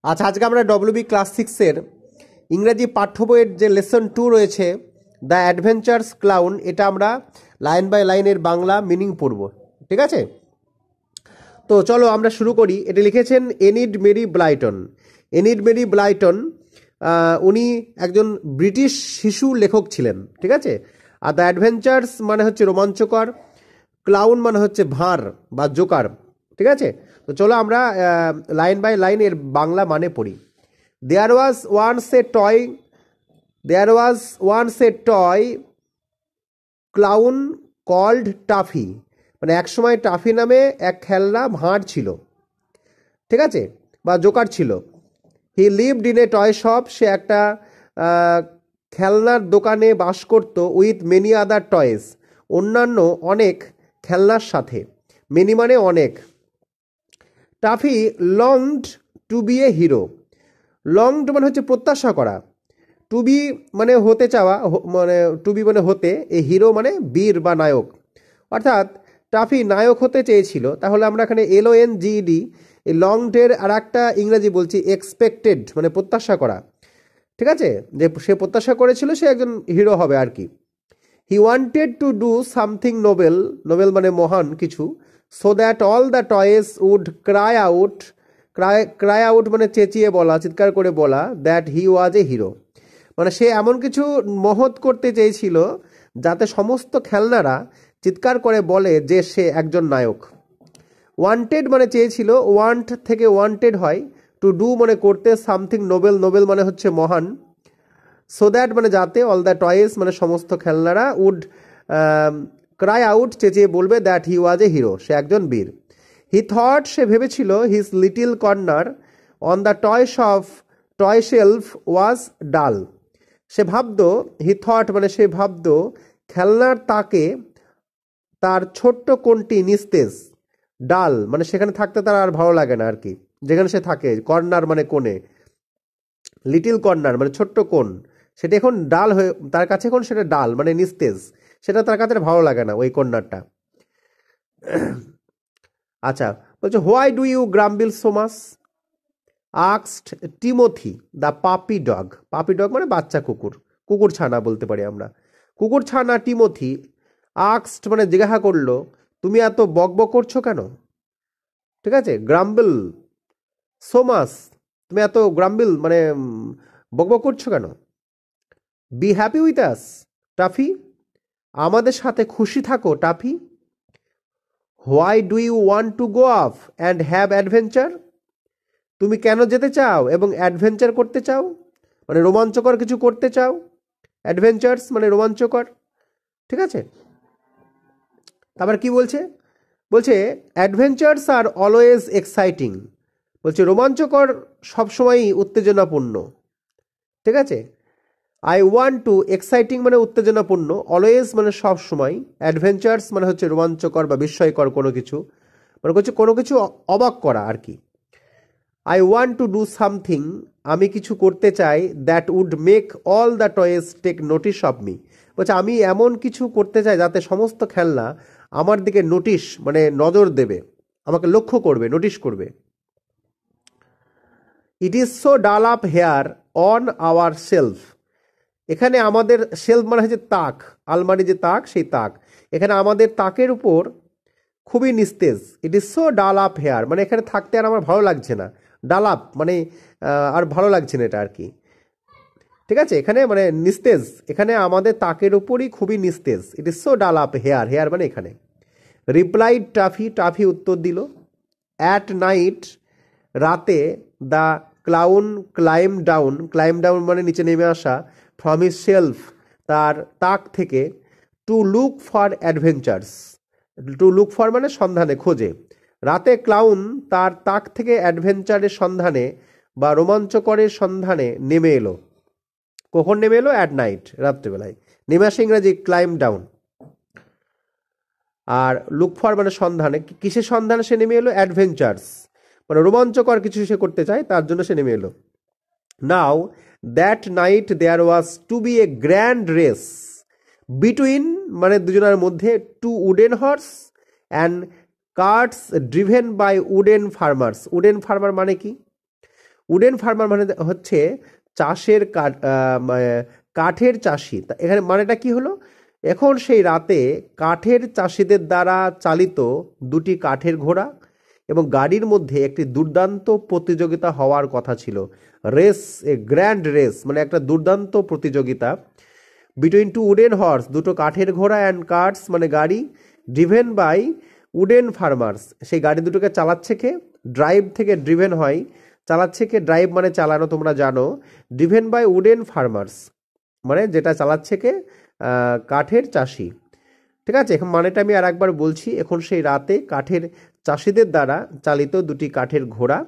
আচ্ছা, আজকে আমরা ডব্লিউবি ক্লাস 6-এর ইংরেজি পাঠ্য বইয়ের যে লেসন 2 রয়েছে, দ্য অ্যাডভেঞ্চার্স ক্লাউন, এটা আমরা লাইন বাই লাইনের বাংলা মিনিং পড়ব। ঠিক আছে, তো চলো আমরা শুরু করি। এটা লিখেছেন Enid Mary Blyton. Enid Mary Blyton উনি একজন ব্রিটিশ শিশু লেখক ছিলেন। ঠিক আছে, আর দ্য অ্যাডভেঞ্চার্স মানে হচ্ছে রোমাঞ্চকর, ক্লাউন মানে হচ্ছে ভাঁড় বা জোকার। ঠিক আছে, তো চলো আমরা লাইন বাই লাইন এর বাংলা মানে পড়ি। There was once a toy there was once a toy clown called Taffy. মানে একসময় টাফি নামে এক খেলনা ভাঁড় ছিল। ঠিক আছে, বা জোকার ছিল। He lived in a toy shop. সে একটা খেলনার দোকানে বাস করত। উইথ মেনি আদার টয়েস, অন্যান্য অনেক খেলনার সাথে। মেনি মানে অনেক। Taffy longed to be a hero. Longed মানে হচ্ছে প্রত্যাশা করা, টু বি মানে হতে চাওয়া, মানে টু বি মানে হতে, এ হিরো মানে বীর বা নায়ক। অর্থাৎ টাফি নায়ক হতে চেয়েছিল। তাহলে আমরা এখানে LONGED, এই লংডের আর একটা ইংরেজি বলছি এক্সপেক্টেড, মানে প্রত্যাশা করা। ঠিক আছে, যে সে প্রত্যাশা করেছিল সে একজন হিরো হবে আর কি। He wanted to do something noble, noble মানে মহান কিছু, so that all the toys would cry out. Cry out মানে চেঁচিয়ে বলা, চিৎকার করে বলা, that he was A hero. মানে সে এমন কিছু মহৎ করতে চেয়েছিল যাতে সমস্ত খেলনারা চিৎকার করে বলে যে সে একজন নায়ক। ওয়ান্টেড মানে চেয়েছিল, ওয়ান্ট থেকে ওয়ান্টেড হয়। টু ডু মানে করতে, সামথিং নোবেল, নোবেল মানে হচ্ছে মহান। সো দ্যাট মানে যাতে, অল দ্য টয়েস মানে সমস্ত খেলনারা, উড ক্রাই আউট চেঁচিয়ে বলবে, that he was A hero, সে একজন বীর। হি থট সে ভেবেছিল, his little corner on the toy shelf was dull. সে ভাবত, হি থট মানে সে ভাবত, খেলনার তাকে তার ছোট্ট কোণটি নিস্তেজ। ডাল মানে সেখানে থাকতে তার আর ভালো লাগে না আর কি, যেখানে সে থাকে। কর্নার মানে কোণে, লিটিল কর্নার মানে ছোট্ট কোণ, সেটা এখন ডাল হয়ে তার কাছে, এখন সেটা ডাল মানে নিস্তেজ, সেটা তার কাছে ভালো লাগে না ওই কর্নারটা। আচ্ছা, বলছে why do you grumble so much asked Timothy the puppy dog. Puppy dog মানে বাচ্চা কুকুর, কুকুর ছানা বলতে পারি আমরা। কুকুর ছানা টিমোথি আস্কড মানে জিজ্ঞাসা করলো, তুমি এত বকবক করছো কেন? ঠিক আছে, গ্রাম্বল সো মাচ, তুমি এত গ্রাম্বিল মানে বকবক করছো কেন? Be happy with us Taffy, আমাদের সাথে খুশি থাকো Taffy. Why do you want to go off and have adventure. তুমি কেন যেতে চাও এবং অ্যাডভেঞ্চার করতে চাও, মানে রোমাঞ্চকর কিছু করতে চাও। অ্যাডভেঞ্চার্স মানে রোমাঞ্চকর। ঠিক আছে, তারপর কি বলছে? বলছে অ্যাডভেঞ্চার্স আর অলওয়েজ এক্সাইটিং। বলছে রোমাঞ্চকর সবসময়ই উত্তেজনাপূর্ণ। ঠিক আছে, আই ওয়ান্ট টু, এক্সাইটিং মানে উত্তেজনাপূর্ণ, অলওয়েজ মানে সব সময়, অ্যাডভেঞ্চার্স মানে হচ্ছে রোমাঞ্চকর বা বিস্ময়কর কোনো কিছু, মানে হচ্ছে কোনো কিছু অবাক করা আর কি। I want to do something, আমি কিছু করতে চাই, that would make all the toys take notice of me. বলছে আমি এমন কিছু করতে চাই যাতে সমস্ত খেলনা আমার দিকে নোটিশ মানে নজর দেবে, আমাকে লক্ষ্য করবে, নোটিশ করবে। It is so dull up here on our shelf. এখানে আমাদের শেলফ মানে হচ্ছে তাক, আলমারি যে তাক, সেই তাক। এখানে আমাদের তাকের উপর খুবই নিস্তেজ। ইট is so dull up hair মানে এখানে থাকতে আর আমার ভালো লাগছে না। ডাল আপ মানে আর ভালো লাগছে না এটা আর কি। ঠিক আছে, এখানে মানে নিস্তেজ, এখানে আমাদের তাকের উপরই খুবই নিস্তেজ। ইট is so dull up hair, hair মানে এখানে। রিপ্লাইড টাফি, টাফি উত্তর দিল। অ্যাট নাইট, রাতে, the clown claim down, claim down মানে নিচে নেমে আসা, ফ্রম হিজ শেলফ তার তাক থেকে, to look for adventures, to look for মানে সন্ধানে, খোঁজে। রাতে ক্লাউন তার তাক থেকে অ্যাডভেঞ্চারের সন্ধানে বা রোমাঞ্চকরের সন্ধানে নেমে এলো। কখন নেমে এলো? অ্যাট নাইট, রাত্রেবেলায়। নেমে আসে ইংরাজি ক্লাইম ডাউন। আর লুক ফর মানে সন্ধানে, কিসের সন্ধানে সে নেমে এলো? অ্যাডভেঞ্চার্স মানে রোমাঞ্চকর কিছু সে করতে চায়, তার জন্য সে নেমে এলো। Now that night there was to be a grand race between মানে দুজনের মধ্যে, two wooden horse and carts driven by wooden farmers. Wooden farmer মানে কি? উডেন ফার্মার মানে হচ্ছে চাষের কাঠের চাষি। এখানে মানেটা কি হলো, এখন সেই রাতে কাঠের চাষিদের দ্বারা চালিত দুটি কাঠের ঘোড়া এবং গাড়ির মধ্যে একটি দুর্দান্ত প্রতিযোগিতা হওয়ার কথা ছিল। রেস, এ গ্র্যান্ড রেস, মানে একটা দুর্দান্ত প্রতিযোগিতা বিটুইন টু উডেন হর্স, দুটো কাঠের ঘোড়া, অ্যান্ড কার্টস মানে গাড়ি, ড্রিভেন বাই উডেন ফার্মার্স, সেই গাড়ি দুটোকে চালাচ্ছে কে, ড্রাইভ থেকে ড্রিভেন হয়, চালাচ্ছে কে, ড্রাইভ মানে চালানো, তোমরা জানো, ড্রিভেন বাই উডেন ফার্মার্স মানে যেটা চালাচ্ছে কে, কাঠের চাষি। ঠিক আছে, এখন মানেটা আমি আর একবার বলছি। এখন সেই রাতে কাঠের চাষিদের দ্বারা চালিত দুটি কাঠের ঘোড়া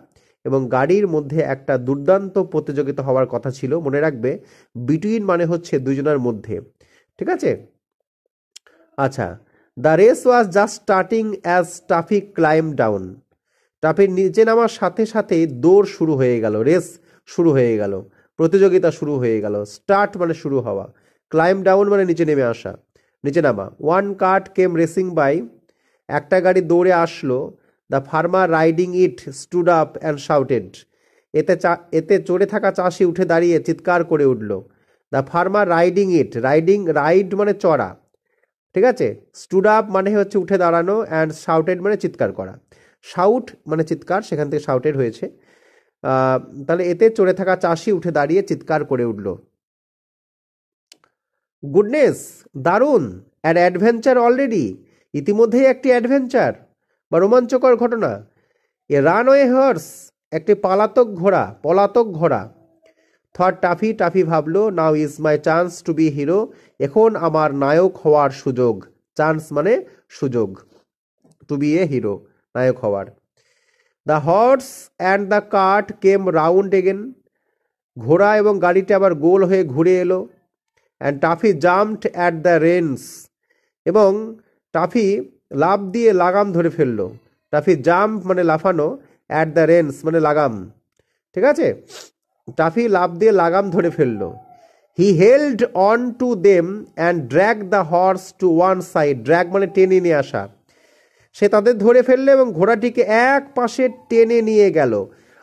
এবং গাড়ির মধ্যে একটা দুর্দান্ত প্রতিযোগিতা হওয়ার কথা ছিল। মনে রাখবে, বিটুইন মানে হচ্ছে দুজনের মধ্যে। ঠিক আছে, আচ্ছা। The race was just starting as Taffy climb down. টাফির নিচে নামার সাথে সাথেই দৌড় শুরু হয়ে গেল, রেস শুরু হয়ে গেল, প্রতিযোগিতা শুরু হয়ে গেল। স্টার্ট মানে শুরু হওয়া, ক্লাইম ডাউন মানে নিচে নেমে আসা, নিচে নামা। One cart came racing by, একটা গাড়ি দৌড়ে আসলো। The farmer riding it stood up and shouted, এতে চড়ে থাকা চাষি উঠে দাঁড়িয়ে চিৎকার করে উঠল। The farmer riding it, ride মানে চড়া, ঠিক আছে। স্টুড আপ মানে হচ্ছে উঠে দাঁড়ানো, অ্যান্ড শাউটেড মানে চিৎকার করা। শাউট মানে চিৎকার, সেখান থেকে শাউটেড হয়েছে। তাহলে এতে চড়ে থাকা চাষি উঠে দাঁড়িয়ে চিৎকার করে উঠল। গুডনেস, দারুণ, অ্যান অ্যাডভেঞ্চার অলরেডি, ইতিমধ্যেই একটি অ্যাডভেঞ্চার বা রোমাঞ্চকর ঘটনা। এ রানওয়ে হর্স, একটি পলাতক ঘোড়া। থট টাফি, টাফি ভাবলো, now is my chance to be hero, এখন আমার নায়ক হওয়ার সুযোগ। চান্স মানে সুযোগ, টু বি এ হিরো নায়ক হওয়ার। The horse and the cart came round again, ঘোড়া এবং গাড়িটা আবার গোল হয়ে ঘুরে এলো। And Taffy jumped at the reins, এবং টাফি লাফ দিয়ে লাগাম ধরে ফেললো। টাফি জাম্প মানে লাফানো, অ্যাট দ্য রেন্স মানে লাগাম। ঠিক আছে, টাফি লাফ দিয়ে লাগাম ধরে ফেললো। He held on to them and drag the horse to one side, drag মানে টেনে নিয়ে আসা। সে তাদের ধরে ফেললো এবং ঘোড়াটিকে এক পাশে টেনে নিয়ে গেল।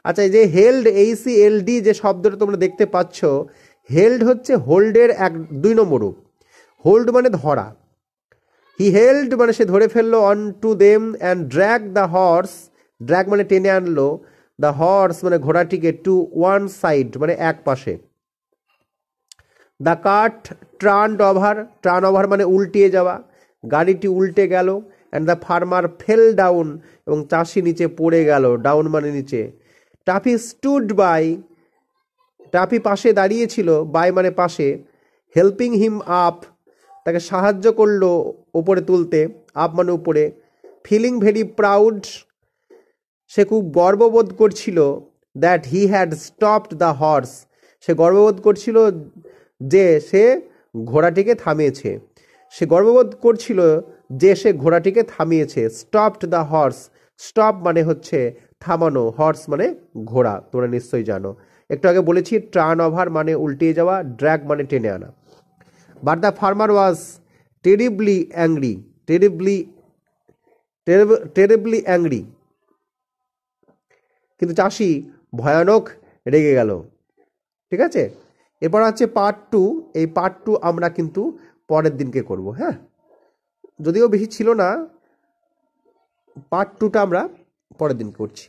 আচ্ছা, এই যে হেল্ড, HELD যে শব্দটা তোমরা দেখতে পাচ্ছ, হেল্ড হচ্ছে হোল্ডের 2 নম্বর রূপ। হোল্ড মানে ধরা, হি হেল্ড মানে সে ধরে ফেললো, on to them and drag the horse, drag মানে টেনে আনলো, দ্য হর্স মানে ঘোড়াটিকে, টু ওয়ান সাইড মানে এক পাশে। দ্য কার্ট টার্নড ওভার মানে উল্টিয়ে যাওয়া, গাড়িটি উল্টে গেল। And the farmer fail down, এবং চাষি নিচে পড়ে গেল, ডাউন মানে নিচে। টাফি স্টুড বাই, টাফি পাশে দাঁড়িয়েছিল, বাই মানে পাশে। হেল্পিং হিম আপ, তাকে সাহায্য করলো ওপরে তুলতে, আপ মানে উপরে। ফিলিং ভেরি প্রাউড, সে খুব গর্ববোধ করছিল, that he had stopped the horse, সে গর্ববোধ করছিল যে সে ঘোড়াটিকে থামিয়েছে, সে গর্ববোধ করছিল যে সে ঘোড়াটিকে থামিয়েছে। স্টপড দ্য হর্স, স্টপ মানে হচ্ছে থামানো, হর্স মানে ঘোড়া, তোমরা নিশ্চয়ই জানো। একটু আগে বলেছি টার্ন ওভার মানে উল্টিয়ে যাওয়া, ড্র্যাগ মানে টেনে আনা। But the farmer was terribly angry, terribly angry, কিন্তু চাষি ভয়ানক রেগে গেল। ঠিক আছে, এরপর হচ্ছে পার্ট 2। এই পার্ট 2 আমরা কিন্তু পরের দিনকে করব। হ্যাঁ, যদিও বেশি ছিল না, পার্ট 2টা আমরা পরের দিন করছি।